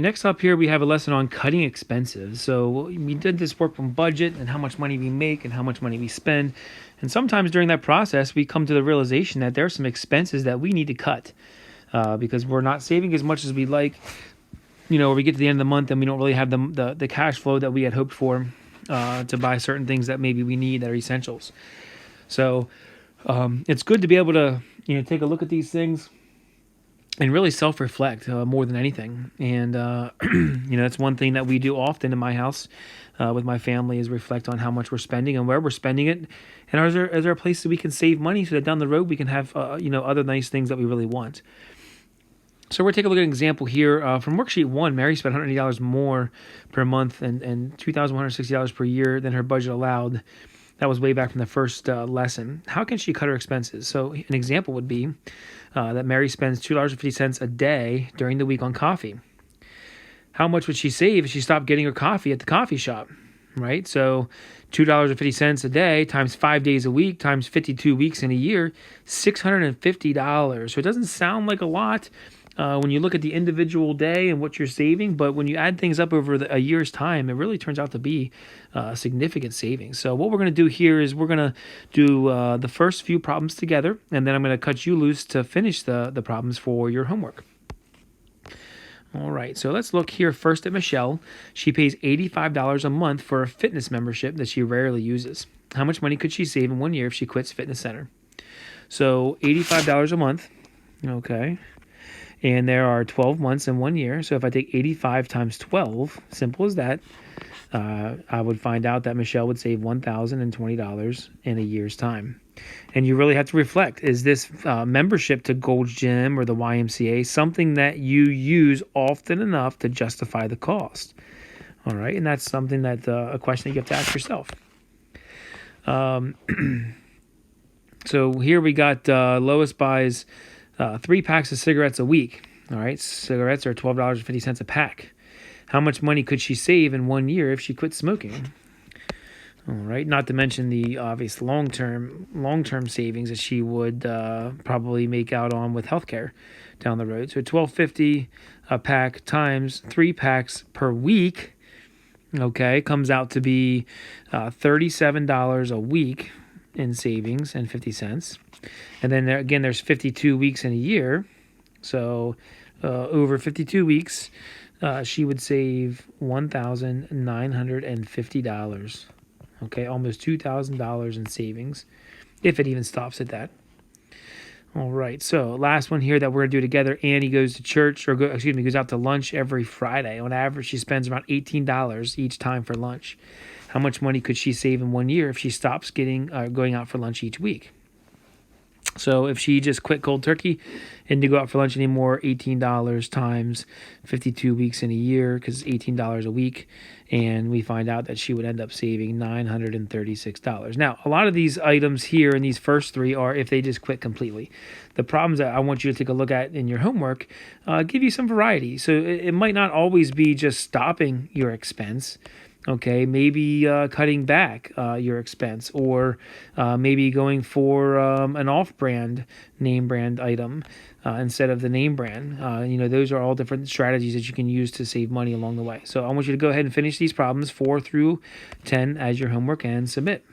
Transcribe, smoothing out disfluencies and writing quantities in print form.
next up here we have a lesson on cutting expenses. So we did this work from budget and how much money we make and how much money we spend. And sometimes during that process, we come to the realization that there are some expenses that we need to cut because we're not saving as much as we'd like. Or we get to the end of the month and we don't really have the cash flow that we had hoped for to buy certain things that maybe we need that are essentials. So it's good to be able to take a look at these things and really self-reflect more than anything. And, that's one thing that we do often in my house with my family is reflect on how much we're spending and where we're spending it. And is there a place that we can save money so that down the road we can have, other nice things that we really want. So we're taking a look at an example here from worksheet 1. Mary spent $180 more per month and $2,160 per year than her budget allowed. That was way back from the first lesson. How can she cut her expenses? So an example would be that Mary spends $2.50 a day during the week on coffee. How much would she save if she stopped getting her coffee at the coffee shop, right? So $2.50 a day times 5 days a week times 52 weeks in a year, $650. So it doesn't sound like a lot when you look at the individual day and what you're saving, but when you add things up over a year's time, it really turns out to be significant savings. So what we're going to do here is we're going to do the first few problems together, and then I'm going to cut you loose to finish the problems for your homework. All right, so let's look here first at Michelle. She pays $85 a month for a fitness membership that she rarely uses. How much money could she save in 1 year if she quits fitness center? So $85 a month, okay. And there are 12 months in 1 year. So if I take 85 times 12, simple as that, I would find out that Michelle would save $1,020 in a year's time. And you really have to reflect, is this membership to Gold's Gym or the YMCA something that you use often enough to justify the cost? All right, and that's something that a question that you have to ask yourself. So here we got Lois buys 3 packs of cigarettes a week. All right, cigarettes are $12.50 a pack. How much money could she save in 1 year if she quit smoking? All right, not to mention the obvious long-term savings that she would probably make out on with healthcare down the road. So $12.50 a pack times 3 packs per week, okay, comes out to be $37 a week in savings and 50 cents. And then there's 52 weeks in a year. So over 52 weeks, she would save $1,950. Okay, almost $2,000 in savings, if it even stops at that. All right, so last one here that we're going to do together. Annie goes to church, goes out to lunch every Friday. On average, she spends around $18 each time for lunch. How much money could she save in 1 year if she stops going out for lunch each week? So if she just quit cold turkey and didn't go out for lunch anymore, $18 times 52 weeks in a year, because it's $18 a week, and we find out that she would end up saving $936. Now, a lot of these items here in these first 3 are if they just quit completely. The problems that I want you to take a look at in your homework give you some variety. So it might not always be just stopping your expense. Okay, maybe cutting back your expense, or maybe going for an off-brand name brand item instead of the name brand. Those are all different strategies that you can use to save money along the way. So I want you to go ahead and finish these problems 4 through 10 as your homework and submit.